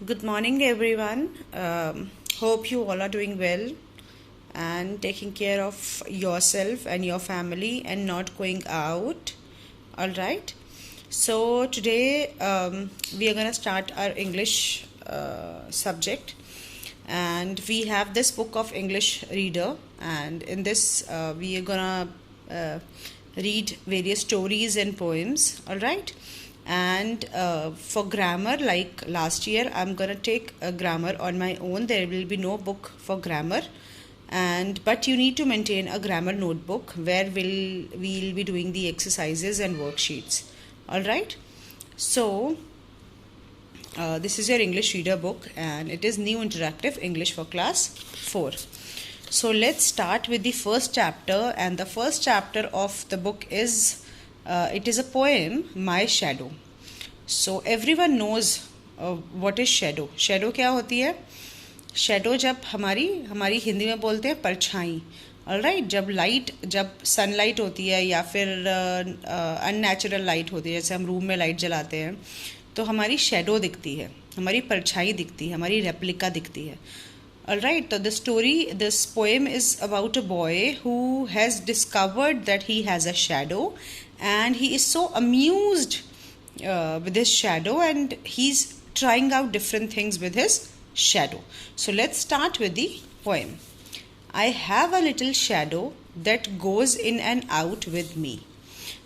Good morning, everyone. Hope you all are doing well and taking care of yourself and your family and not going out. All right. So, today we are going to start our English subject, and we have this book of English reader, and in this, we are going to read various stories and poems. All right. And for grammar, like last year, I'm gonna take a grammar on my own. There will be no book for grammar, and but you need to maintain a grammar notebook where we'll be doing the exercises and worksheets. All right. So this is your English reader book, and it is New Interactive English for Class 4. So let's start with the first chapter, and the first chapter of the book is it is a poem, My Shadow. So everyone knows what is shadow. Shadow क्या होती है? Shadow जब हमारी हिंदी में बोलते हैं परछाई. Alright, जब सनलाइट होती है या फिर अननेचुरल लाइट होती है, जैसे हम रूम में लाइट जलाते हैं तो हमारी शेडो दिखती है, हमारी परछाई दिखती है, हमारी रेप्लिका दिखती है. Alright, so this poem is about a boy who has discovered that he has a shadow, and he is so amused with his shadow, and he's trying out different things with his shadow. So let's start with the poem. I have a little shadow that goes in and out with me.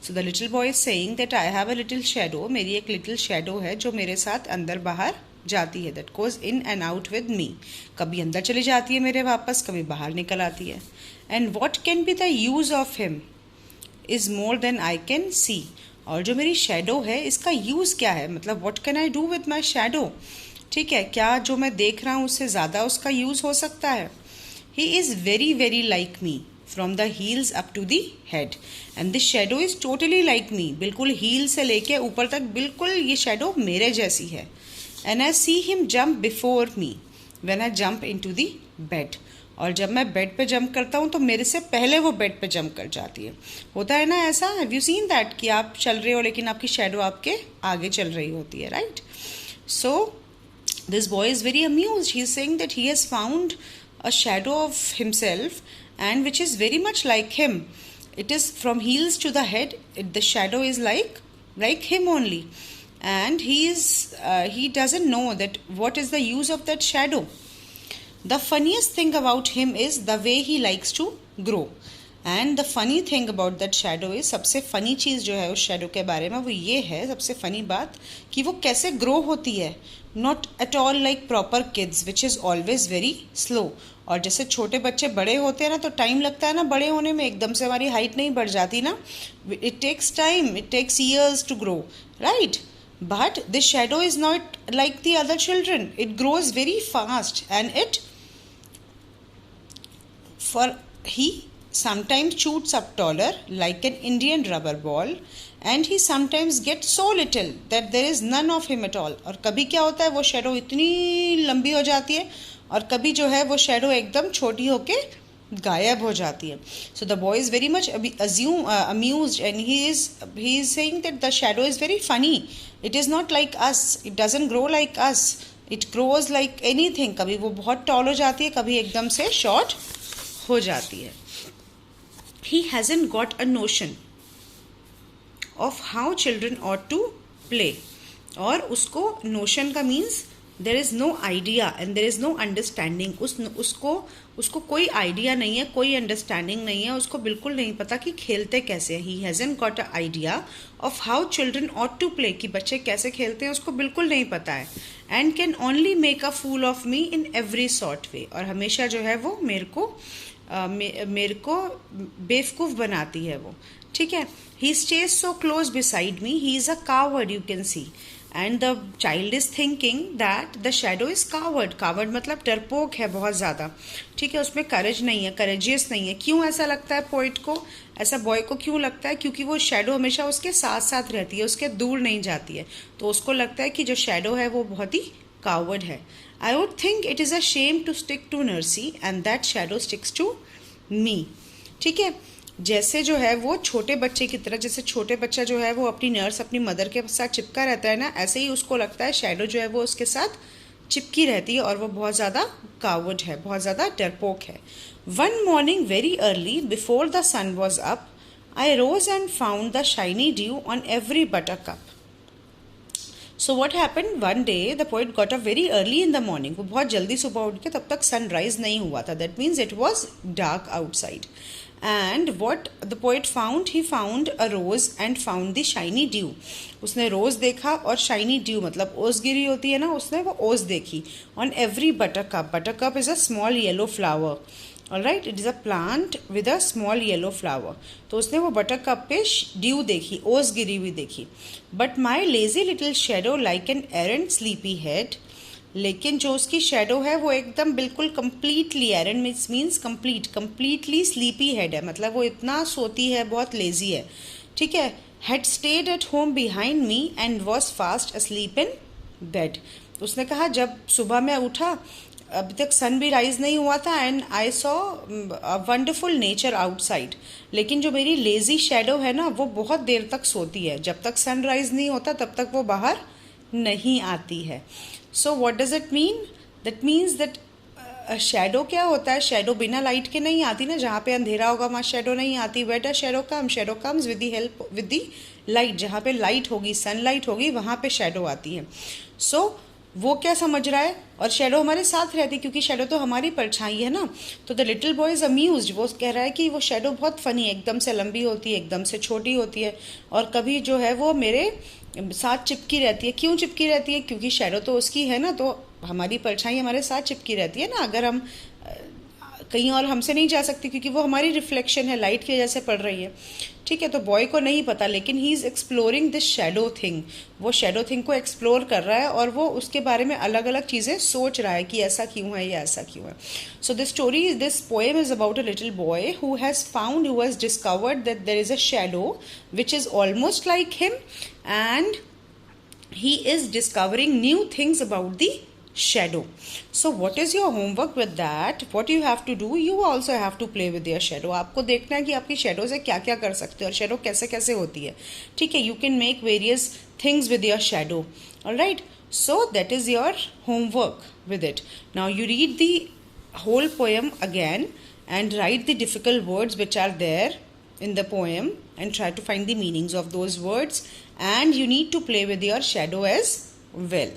So the little boy is saying that I have a little shadow. मेरी एक little shadow है जो मेरे साथ अंदर बाहर जाती है. That goes in and out with me. कभी अंदर चली जाती है मेरे वापस, कभी बाहर निकल आती है. And what can be the use of him is more than I can see. और जो मेरी शेडो है इसका यूज़ क्या है, मतलब what can I do with my shadow. ठीक है, क्या जो मैं देख रहा हूँ उससे ज़्यादा उसका यूज़ हो सकता है. He is very very like me from the heels up to the head, and this shadow is totally like me. बिल्कुल heel से लेके ऊपर तक बिल्कुल ये shadow मेरे जैसी है. And I see him jump before me when I jump into the bed. और जब मैं बेड पे जंप करता हूँ तो मेरे से पहले वो बेड पे जंप कर जाती है. होता है ना ऐसा, हैव यू सीन दैट, कि आप चल रहे हो लेकिन आपकी शेडो आपके आगे चल रही होती है, right. So this boy is very amused. He is saying that he has found a shadow of himself and which is very much like him. It is from heels to the head. The shadow is like him only, and he doesn't know that what is the use of that shadow. The funniest thing about him is the way he likes to grow. And the funny thing about that shadow is, सबसे funny चीज़ जो है उस shadow के बारे में वो ये है, सबसे funny बात, कि वो कैसे grow होती है. Not at all like proper kids, which is always very slow. और जैसे छोटे बच्चे बड़े होते हैं ना तो टाइम लगता है ना बड़े होने में, एकदम से हमारी हाइट नहीं बढ़ जाती ना. It takes time, it takes years to grow, right. But this shadow is not like the other children. It grows very fast, and he sometimes shoots up taller like an Indian rubber ball, and he sometimes gets so little that there is none of him at all. और कभी क्या होता है, वो shadow इतनी लंबी हो जाती है और कभी जो है वो शेडो एकदम छोटी होके गायब हो जाती है. So the boy is very much amused, and he is saying that the shadow is very funny. It is not like us, it doesn't grow like us, it grows like anything. कभी वो बहुत toll हो जाती है, कभी एकदम से short हो जाती है. He hasn't got a notion of how children ought to play. और उसको notion का means there is no idea and there is no understanding. उसको कोई idea नहीं है, कोई understanding नहीं है, उसको बिल्कुल नहीं पता कि खेलते कैसे हैं. He hasn't got an idea of how children ought to play, कि बच्चे कैसे खेलते हैं उसको बिल्कुल नहीं पता है. And can only make a fool of me in every sort way. और हमेशा जो है वो मेरे को बेवकूफ़ बनाती है वो, ठीक है. He stays so close beside me, he is a coward, you can see. And the child is thinking that the shadow is coward. Coward मतलब डरपोक है बहुत ज़्यादा, ठीक है. उसमें करेज नहीं है, करेजियस नहीं है. क्यों ऐसा लगता है पोइट को, ऐसा बॉय को क्यों लगता है? क्योंकि वो शेडो हमेशा उसके साथ साथ रहती है, उसके दूर नहीं जाती है, तो उसको लगता है कि जो शेडो है वो बहुत ही कावर्ड है. I would think it is a shame to stick to Nursie and that shadow sticks to me. ठीक है, जैसे जो है वो छोटे बच्चे की तरह, जैसे छोटे बच्चा जो है वो अपनी नर्स, अपनी मदर के साथ चिपका रहता है ना, ऐसे ही उसको लगता है शेडो जो है वो उसके साथ चिपकी रहती है और वो बहुत ज़्यादा कावर्ड है, बहुत ज़्यादा डरपोक है. One morning very early before the sun was up I rose and found the shiny dew on every buttercup. So what happen one day the poet got up very early in the morning. वो बहुत जल्दी सुबह उठ के, तब तक sunrise नहीं हुआ था. That means it was dark outside. And what the poet found, he found a rose and found the shiny dew. उसने रोज देखा और शाइनी ड्यू मतलब ओस गिरी होती है ना, उसने वो ओस देखी. On every buttercup. Buttercup is a small yellow flower. Alright, it is a plant with a small yellow flower. तो उसने वो बटरकप पे ड्यू देखी, ओस गिरी हुई देखी. But my lazy little shadow like an arrant sleepy head. लेकिन जो उसकी शेडो है वो एकदम बिल्कुल completely, arrant means completely sleepy head है, मतलब वो इतना सोती है, बहुत लेजी है. ठीक है. Had stayed at home behind me and was fast asleep in bed. उसने कहा जब सुबह मैं उठा, अभी तक सन भी राइज नहीं हुआ था, and I saw wonderful nature outside. लेकिन जो मेरी लेजी शेडो है ना, वो बहुत देर तक सोती है. जब तक सन राइज नहीं होता तब तक वो बाहर नहीं आती है. So what does it mean? That means that shadow क्या होता है? शेडो बिना लाइट के नहीं आती ना. जहाँ पे अंधेरा होगा वहाँ शेडो नहीं आती. Where does shadow come? Shadow comes with the help with the light. जहाँ पे लाइट होगी, सनलाइट होगी, वहाँ पे शेडो आती है. सो वो क्या समझ रहा है? और शेडो हमारे साथ रहती है क्योंकि शेडो तो हमारी परछाई है ना. तो the little boy is amused. वो कह रहा है कि वो शेडो बहुत फनी है, एकदम से लंबी होती है, एकदम से छोटी होती है, और कभी जो है वो मेरे साथ चिपकी रहती है. क्यों चिपकी रहती है? क्योंकि शेडो तो उसकी है ना, तो हमारी परछाई हमारे साथ चिपकी रहती है ना. अगर हम कहीं और हमसे नहीं जा सकती क्योंकि वो हमारी रिफ्लेक्शन है, लाइट की वजह से पड़ रही है. ठीक है. तो बॉय को नहीं पता, लेकिन he is exploring this shadow thing. वो शेडो थिंग को एक्सप्लोर कर रहा है और वो उसके बारे में अलग अलग चीज़ें सोच रहा है कि ऐसा क्यों है या ऐसा क्यों है. So this story, this poem is about a little boy who has discovered that there is a shadow which is almost like him, and he is discovering new things about the shadow. So what is your homework with that? What you have to do, you also have to play with your shadow. आपको देखना है कि आपकी shadow से क्या क्या कर सकते हो और shadow कैसे कैसे होती है. ठीक है. You can make various things with your shadow. Alright. So that is your homework with it. Now you read the whole poem again and write the difficult words which are there in the poem and try to find the meanings of those words, and you need to play with your shadow as well.